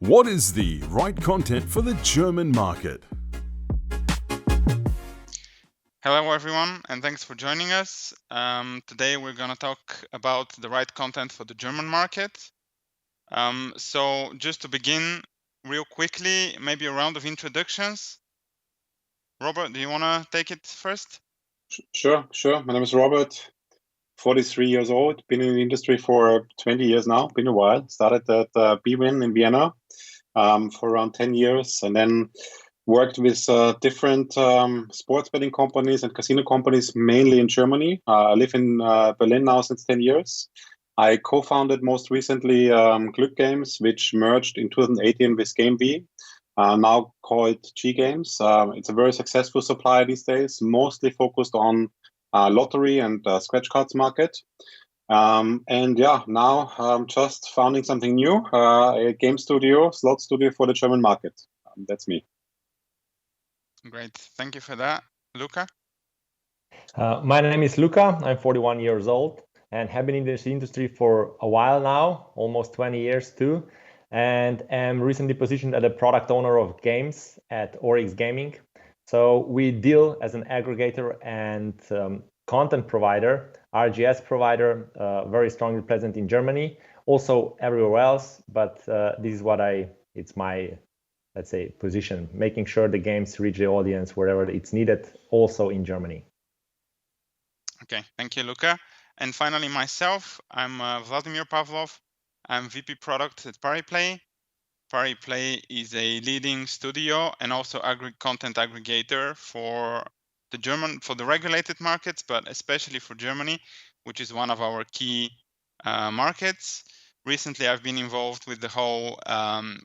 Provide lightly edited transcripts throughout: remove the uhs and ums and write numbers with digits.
What is the right content for the German market? Hello everyone, and thanks for joining us. Today we're going to talk about the right content for the German market. So just to begin real quickly, maybe a round of introductions. Robert, do you want to take it first? Sure. My name is Robert, 43 years old, been in the industry for 20 years now, been a while. Started at bwin in Vienna for around 10 years, and then worked with different sports betting companies and casino companies, mainly in Germany. I live in Berlin now since 10 years. I co-founded most recently Holle Games, which merged in 2018 with GameV, now called G Games. It's a very successful supplier these days, mostly focused on lottery and scratch cards market. And yeah, now I'm just founding something new, a game studio, slot studio for the German market. That's me. Great, thank you for that. LUKA? My name is LUKA. I'm 41 years old and have been in this industry for a while now, almost 20 years too, and am recently positioned as a product owner of games at Oryx Gaming. So we deal as an aggregator and content provider, RGS provider, very strongly present in Germany, also everywhere else, but this is what it's my, let's say, position, making sure the games reach the audience wherever it's needed, also in Germany. Okay, thank you, LUKA. And finally, myself, I'm VLADIMIR PAVLOV. I'm VP Product at Pariplay. Pariplay is a leading studio and also content aggregator for the regulated markets, but especially for Germany, which is one of our key markets. Recently, I've been involved with the whole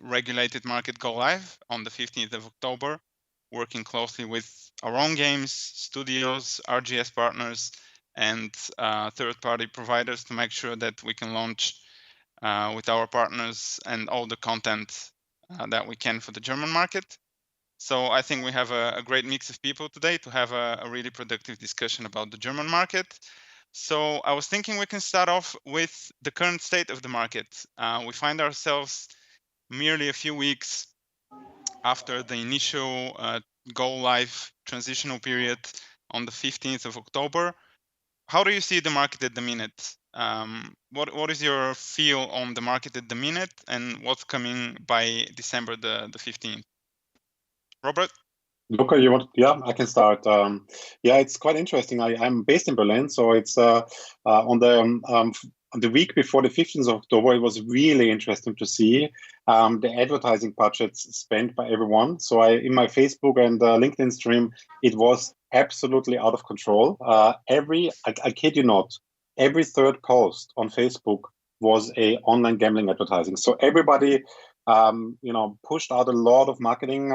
regulated market go live on the 15th of October, working closely with our own games, studios, RGS partners, and third-party providers to make sure that we can launch with our partners and all the content that we can for the German market. So I think we have a great mix of people today to have a really productive discussion about the German market. So I was thinking we can start off with the current state of the market. We find ourselves merely a few weeks after the initial go live transitional period on the 15th of October. How do you see the market at the minute? What is your feel on the market at the minute, and what's coming by December the 15th? Robert? Luca, you want? Yeah, I can start. Yeah, it's quite interesting. I'm based in Berlin, so it's on the week before the 15th of October. It was really interesting to see the advertising budgets spent by everyone. So in my Facebook and LinkedIn stream, it was absolutely out of control. I kid you not, every third post on Facebook was a online gambling advertising. So everybody pushed out a lot of marketing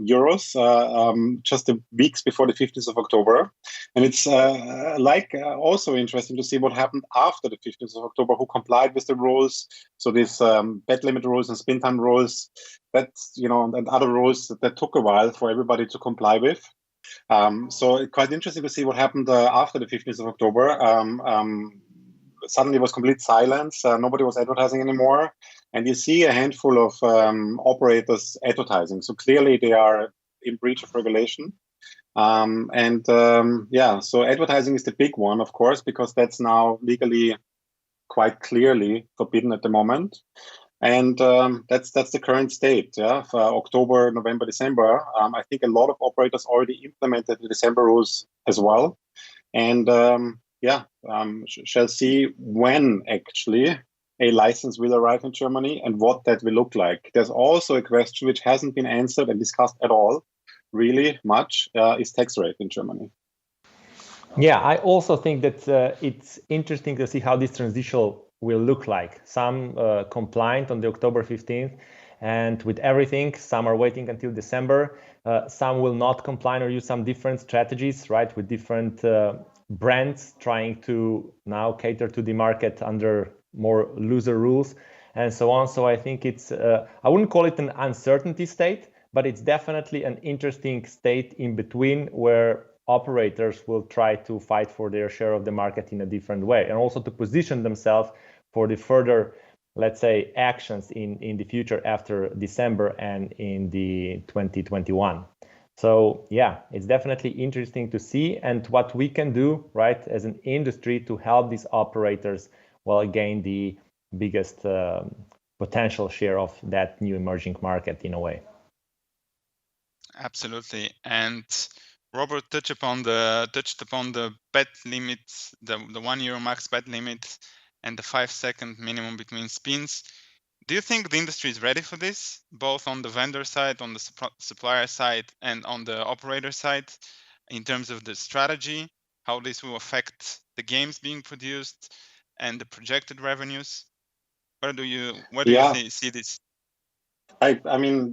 euros just the weeks before the 15th of October. And it's also interesting to see what happened after the 15th of October, who complied with the rules. So these bet limit rules and spin time rules, and other rules that took a while for everybody to comply with. So it's quite interesting to see what happened after the 15th of October. Suddenly it was complete silence. Nobody was advertising anymore. And you see a handful of operators advertising. So clearly they are in breach of regulation. So advertising is the big one, of course, because that's now legally quite clearly forbidden at the moment. And that's the current state, yeah, for October, November, December. I think a lot of operators already implemented the December rules as well. And shall see when actually a license will arrive in Germany and what that will look like. There's also a question which hasn't been answered and discussed at all, really much, is tax rate in Germany. Yeah, I also think that it's interesting to see how this transition will look like. Some compliant on the October 15th, and with everything, some are waiting until December. Some will not comply or use some different strategies, right, with different brands trying to now cater to the market under more looser rules and so on. So I think it's, I wouldn't call it an uncertainty state, but it's definitely an interesting state in between where operators will try to fight for their share of the market in a different way, and also to position themselves for the further let's say, actions in the future after December and in the 2021. So yeah, it's definitely interesting to see, and what we can do, right, as an industry to help these operators, well, gain the biggest potential share of that new emerging market in a way. Absolutely. And Robert touched upon the bet limit, the €1 max bet limit, and the 5-second minimum between spins. Do you think the industry is ready for this, both on the vendor side, on the supplier side, and on the operator side, in terms of the strategy, how this will affect the games being produced and the projected revenues? Where do you see this? I mean,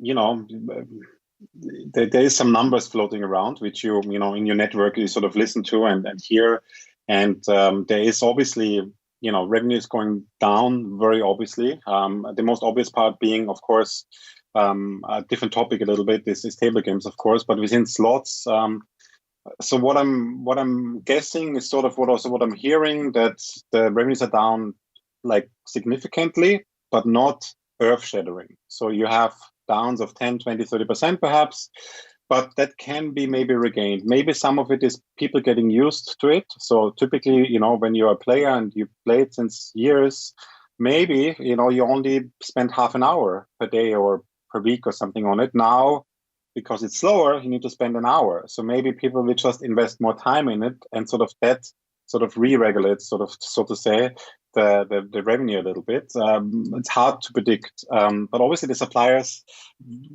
there is some numbers floating around which you in your network you sort of listen to and hear, and there is obviously revenues going down very obviously. The most obvious part being, of course, a different topic a little bit. This is table games, of course, but within slots. So what I'm guessing is sort of what I'm hearing, that the revenues are down like significantly, but not earth-shattering. So you have downs of 10, 20, 30% perhaps, but that can be maybe regained. Maybe some of it is people getting used to it. So typically, when you're a player and you played since years, maybe, you only spend half an hour per day or per week or something on it. Now, because it's slower, you need to spend an hour. So maybe people will just invest more time in it, and sort of that sort of re-regulates, so to say, the revenue a little bit. It's hard to predict, but obviously the suppliers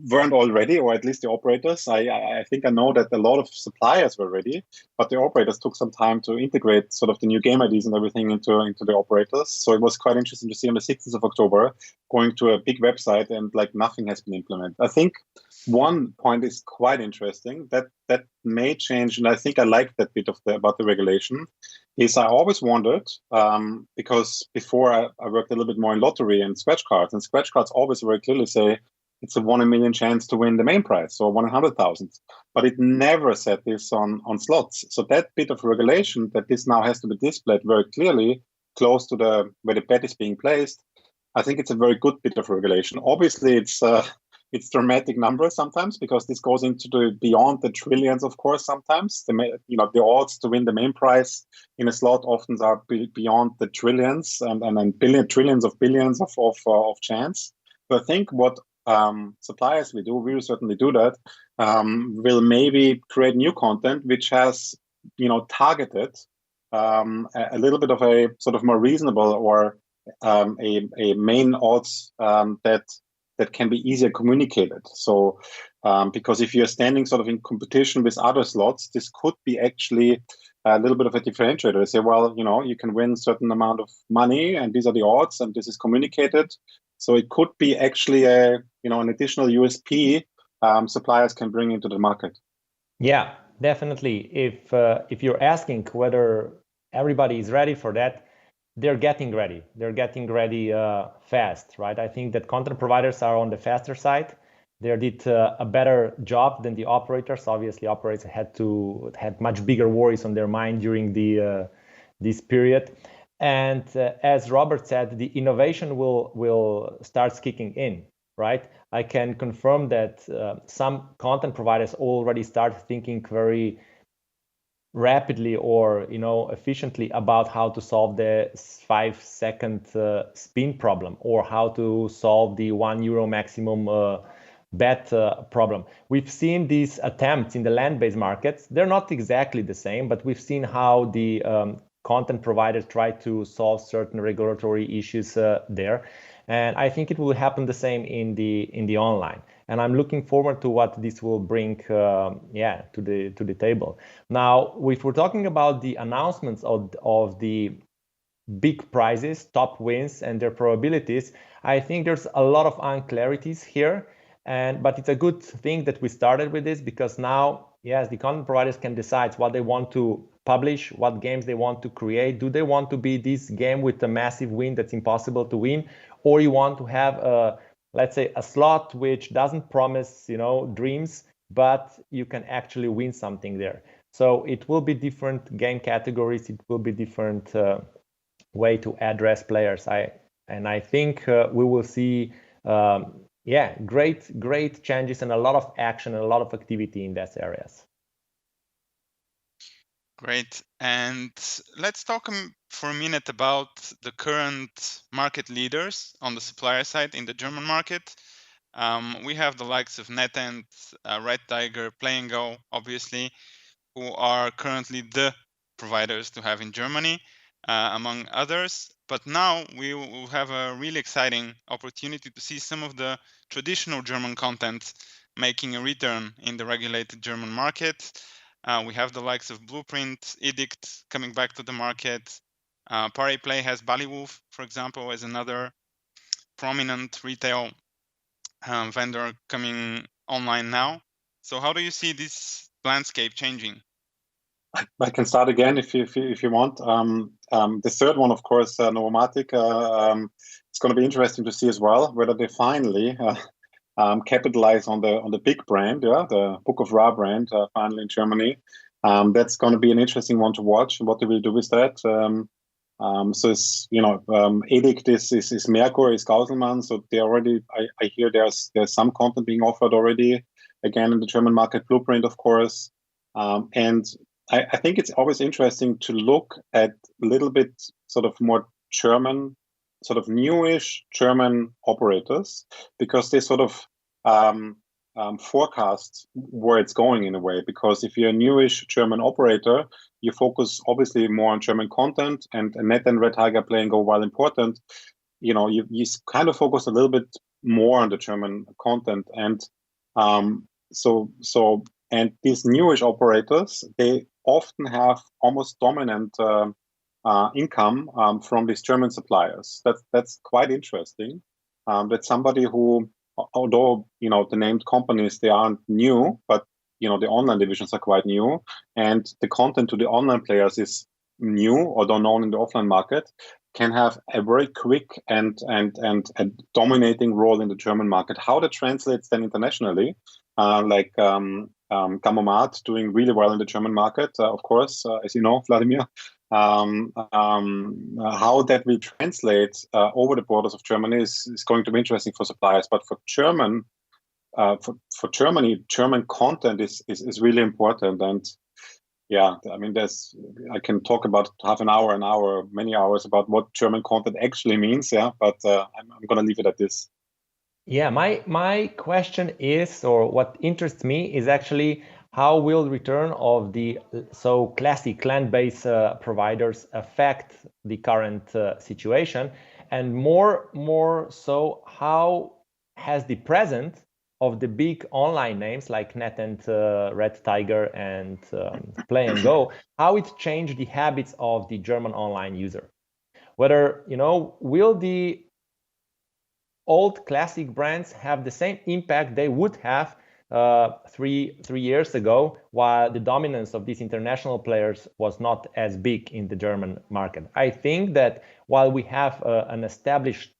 weren't all ready, or at least the operators. I think I know that a lot of suppliers were ready, but the operators took some time to integrate sort of the new game IDs and everything into the operators. So it was quite interesting to see on the 16th of October going to a big website and like nothing has been implemented. I think one point is quite interesting that may change, and I think I like that bit about the regulation. Is I always wondered, because before I worked a little bit more in lottery and scratch cards always very clearly say it's a 1 in a million chance to win the main prize, or 100,000. But it never said this on slots. So that bit of regulation, that this now has to be displayed very clearly close to where the bet is being placed, I think it's a very good bit of regulation. Obviously, it's dramatic numbers sometimes, because this goes into beyond the trillions, of course. Sometimes the odds to win the main prize in a slot often are beyond the trillions and trillions of billions of chance. But I think what suppliers we will certainly do that, will maybe create new content which has targeted a little bit of a sort of more reasonable, or a main odds that can be easier communicated. So because if you're standing sort of in competition with other slots, this could be actually a little bit of a differentiator. They say, well, you can win a certain amount of money and these are the odds and this is communicated. So it could be actually an additional USP suppliers can bring into the market. Yeah, definitely. If you're asking whether everybody is ready for that, they're getting ready. They're getting ready fast, right? I think that content providers are on the faster side. They did a better job than the operators. Obviously, operators had much bigger worries on their mind during this period. And as Robert said, the innovation will start kicking in, right? I can confirm that some content providers already start thinking very rapidly or efficiently about how to solve the 5-second spin problem, or how to solve the €1 maximum bet problem. We've seen these attempts in the land-based markets. They're not exactly the same, but we've seen how the content providers try to solve certain regulatory issues there. And I think it will happen the same in the online. And I'm looking forward to what this will bring to the table. Now, if we're talking about the announcements of the big prizes, top wins, and their probabilities, I think there's a lot of unclarities here. But it's a good thing that we started with this, because now, yes, the content providers can decide what they want to publish, what games they want to create. Do they want to be this game with a massive win that's impossible to win? Or you want to have let's say a slot which doesn't promise, dreams, but you can actually win something there. So it will be different game categories. It will be different way to address players. I And I think we will see, great changes and a lot of action and a lot of activity in those areas. Great. And let's talk for a minute about the current market leaders on the supplier side in the German market. We have the likes of NetEnt, Red Tiger, Play & Go, obviously, who are currently the providers to have in Germany, among others. But now we will have a really exciting opportunity to see some of the traditional German content making a return in the regulated German market. We have the likes of Blueprint, Edict coming back to the market. Pariplay has Ballywolf, for example, as another prominent retail vendor coming online now. So how do you see this landscape changing? I can start again if you want. The third one, of course, Novomatic. It's going to be interesting to see as well whether they finally capitalize on the big brand, the Book of Ra brand, finally in Germany. That's going to be an interesting one to watch. What do we do with that? So it's, Edict is Merkur, is Gauselmann. So they already, I hear there's some content being offered already again in the German market. Blueprint, of course, and I think it's always interesting to look at a little bit sort of more German, sort of newish German operators, because they sort of forecast where it's going in a way. Because if you're a newish German operator, you focus obviously more on German content, and Net and Red Tiger, Play & Go, while important, you kind of focus a little bit more on the German content. And and these newish operators, they often have almost dominant income from these German suppliers. That's quite interesting. That somebody who, although the named companies, they aren't new, but the online divisions are quite new, and the content to the online players is new, although known in the offline market, can have a very quick and a dominating role in the German market. How that translates then internationally, like Gamomat doing really well in the German market, of course, as you know, Vladimir. How that will translate over the borders of Germany is going to be interesting for suppliers. But for Germany, German content is really important. And I mean, I can talk about half an hour, many hours about what German content actually means. But I'm going to leave it at this. Yeah, my question is, or what interests me is actually how will return of the so classic land-based providers affect the current situation, and more so, how has the presence of the big online names like NetEnt, Red Tiger, and Play & Go, how it changed the habits of the German online user? Whether will the old classic brands have the same impact they would have 3 years ago, while the dominance of these international players was not as big in the German market? I think that while we have an established,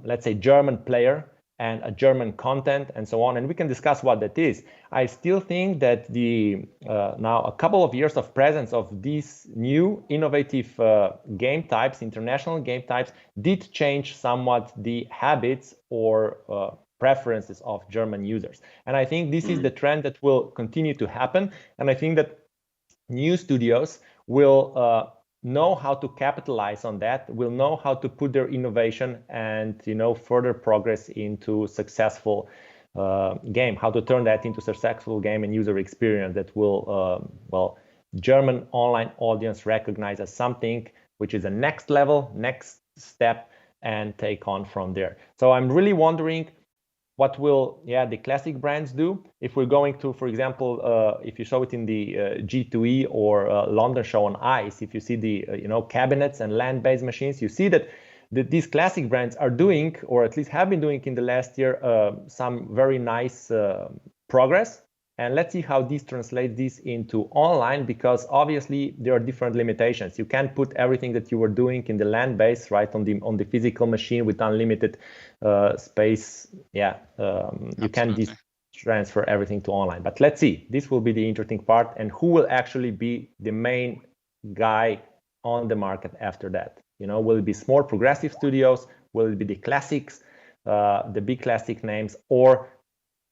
let's say, German player and a German content and so on, and we can discuss what that is, I still think that the now a couple of years of presence of these new innovative game types, international game types, did change somewhat the habits or preferences of German users. And I think this is the trend that will continue to happen. And I think that new studios will know how to capitalize on that, will know how to put their innovation and further progress into successful game, how to turn that into successful game and user experience that will German online audience recognize as something which is a next level, next step, and take on from there. So I'm really wondering what will the classic brands do if we're going to, for example, if you show it in the G2E or London show on ICE, if you see the cabinets and land-based machines, you see that these classic brands are doing, or at least have been doing in the last year, some very nice progress. And let's see how this translates this into online, because obviously there are different limitations. You can't put everything that you were doing in the land base, right, on the physical machine with unlimited space. You can't transfer everything to online. But let's see. This will be the interesting part, and who will actually be the main guy on the market after that. Will it be small progressive studios? Will it be the classics, the big classic names, or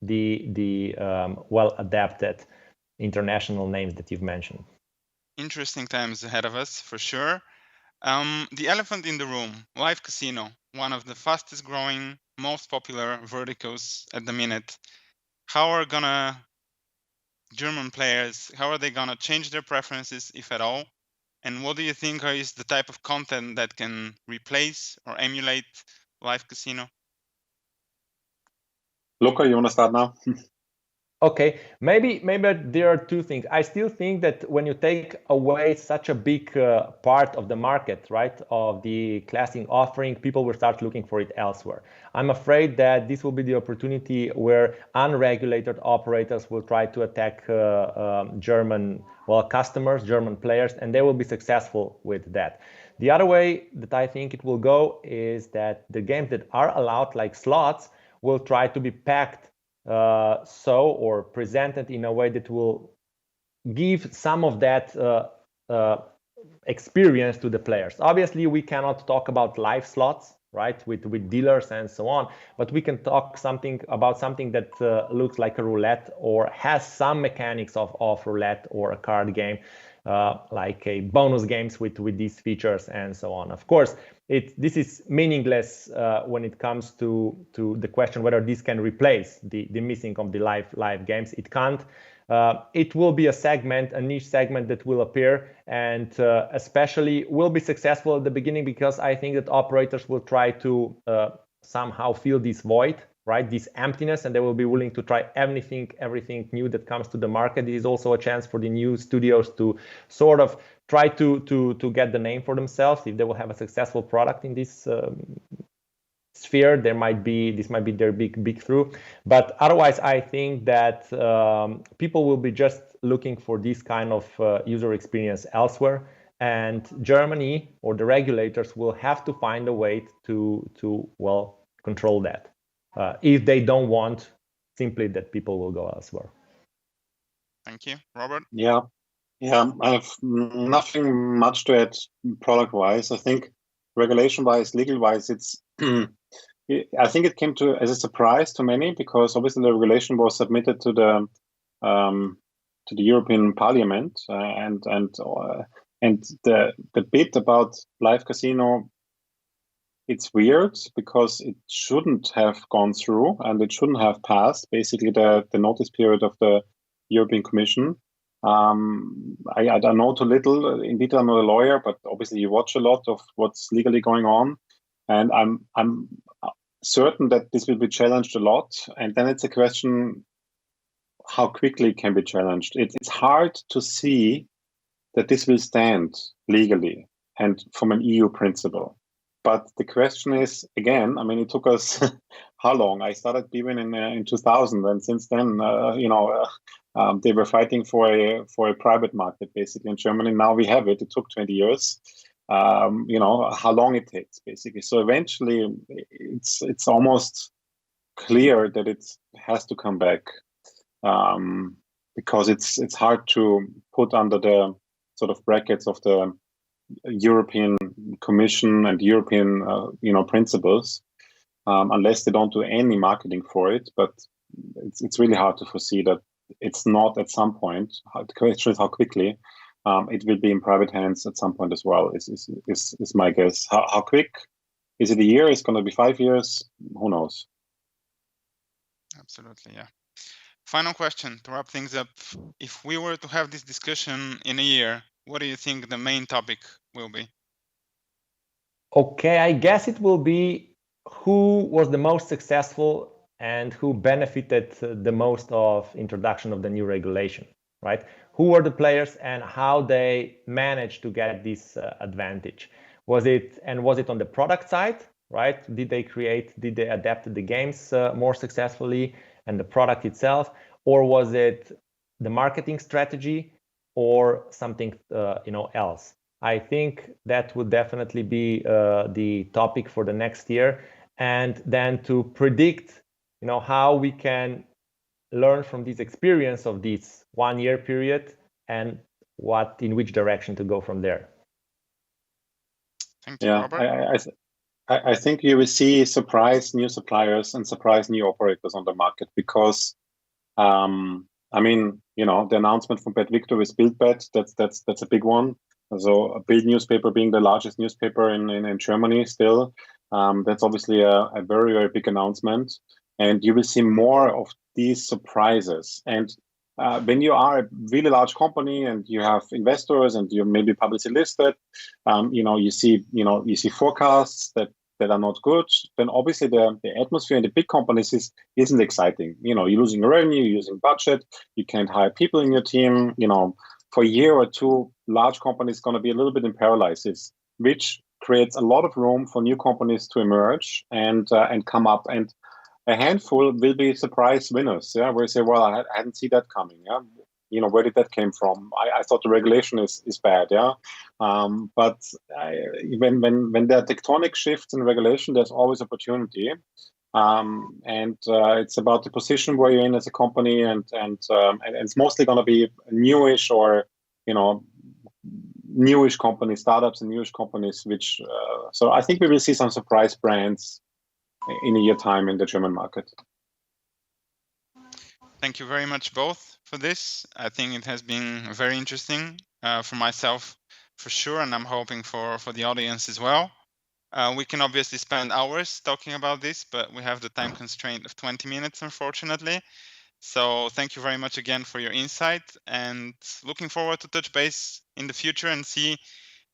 the well-adapted international names that you've mentioned? Interesting times ahead of us, for sure. The elephant in the room, live casino, one of the fastest growing, most popular verticals at the minute. How are German players, how are they gonna change their preferences, if at all? And what do you think is the type of content that can replace or emulate live casino? Luka, you want to start now? Okay, maybe there are two things. I still think that when you take away such a big part of the market, right, of the classic offering, people will start looking for it elsewhere. I'm afraid that this will be the opportunity where unregulated operators will try to attack German customers, German players, and they will be successful with that. The other way that I think it will go is that the games that are allowed, like slots, will try to be packed or presented in a way that will give some of that experience to the players. Obviously, we cannot talk about live slots, right, with dealers and so on, but we can talk about something that looks like a roulette or has some mechanics of roulette or a card game, like a bonus games with these features and so on. Of course, this is meaningless when it comes to the question whether this can replace the missing of the live games. It can't. It will be a niche segment that will appear, and especially will be successful at the beginning, because I think that operators will try to somehow fill this void, right, this emptiness, and they will be willing to try everything new that comes to the market. It is also a chance for the new studios to sort of try to get the name for themselves. If they will have a successful product in this sphere, this might be their big through. But otherwise, I think that people will be just looking for this kind of user experience elsewhere, and Germany or the regulators will have to find a way to control that. If they don't want simply that people will go elsewhere. Thank you. Robert? Yeah, I have nothing much to add product-wise. I think regulation-wise, legal-wise, it's I think it came as a surprise to many, because obviously the regulation was submitted to the European Parliament, and the bit about live casino, it's weird because it shouldn't have gone through and it shouldn't have passed basically the notice period of the European Commission. I don't know too little in detail. I'm not a lawyer, but obviously you watch a lot of what's legally going on, and I'm certain that this will be challenged a lot. And then it's a question how quickly it can be challenged. It's hard to see that this will stand legally and from an EU principle. But the question is, again, I mean, it took us how long? I started BWIN in 2000, and since then, they were fighting for a private market basically in Germany. Now we have it. It took 20 years. How long it takes basically. So eventually, it's almost clear that it has to come back, because it's hard to put under the sort of brackets of the European Commission and European principles, unless they don't do any marketing for it. But it's really hard to foresee that it's not at some point. The question is how quickly. It will be in private hands at some point as well, is my guess. How quick? Is it a year? Is it going to be 5 years? Who knows? Absolutely, yeah. Final question to wrap things up. If we were to have this discussion in a year, what do you think the main topic will be? Okay, I guess it will be who was the most successful and who benefited the most of introduction of the new regulation, right? Who were the players and how they managed to get this advantage? Was it on the product side, right? Did they adapt the games more successfully and the product itself? Or was it the marketing strategy or something else? I think that would definitely be the topic for the next year. And then to predict, how we can learn from this experience of this 1 year period and in which direction to go from there. Thank you, Yeah, Robert. I think you will see surprise new suppliers and surprise new operators on the market because, I mean, you know, the announcement from Bet Victor with BuildBet, that's a big one. So Bild newspaper being the largest newspaper in Germany still, that's obviously a very, very big announcement. And you will see more of these surprises. And when you are a really large company and you have investors and you're maybe publicly listed, you see forecasts that are not good, then obviously the atmosphere in the big companies isn't exciting. You know, you're losing revenue, you're losing budget, you can't hire people in your team. You know, for a year or two, large companies going to be a little bit in paralysis, which creates a lot of room for new companies to emerge and come up. And a handful will be surprise winners. Yeah, where you say, well, I hadn't seen that coming. Yeah, you know, where did that came from? I thought the regulation is bad. Yeah, but when there are tectonic shifts in regulation, there's always opportunity. And it's about the position where you're in as a company, and it's mostly going to be newish or newish companies, startups and newish companies. Which so I think we will see some surprise brands in a year time in the German market. Thank you very much both for this. I think it has been very interesting for myself for sure, and I'm hoping for the audience as well. We can obviously spend hours talking about this, but we have the time constraint of 20 minutes, unfortunately. So thank you very much again for your insight, and looking forward to touch base in the future and see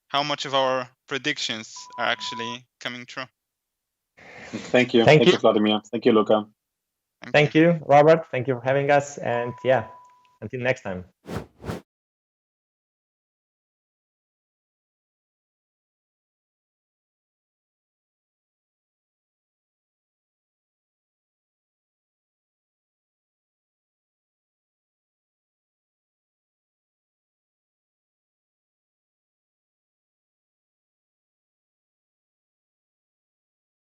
how much of our predictions are actually coming true. Thank you. Thank you, Vladimir. Thank you, Luka. Thank you, Robert. Thank you for having us. And yeah, until next time.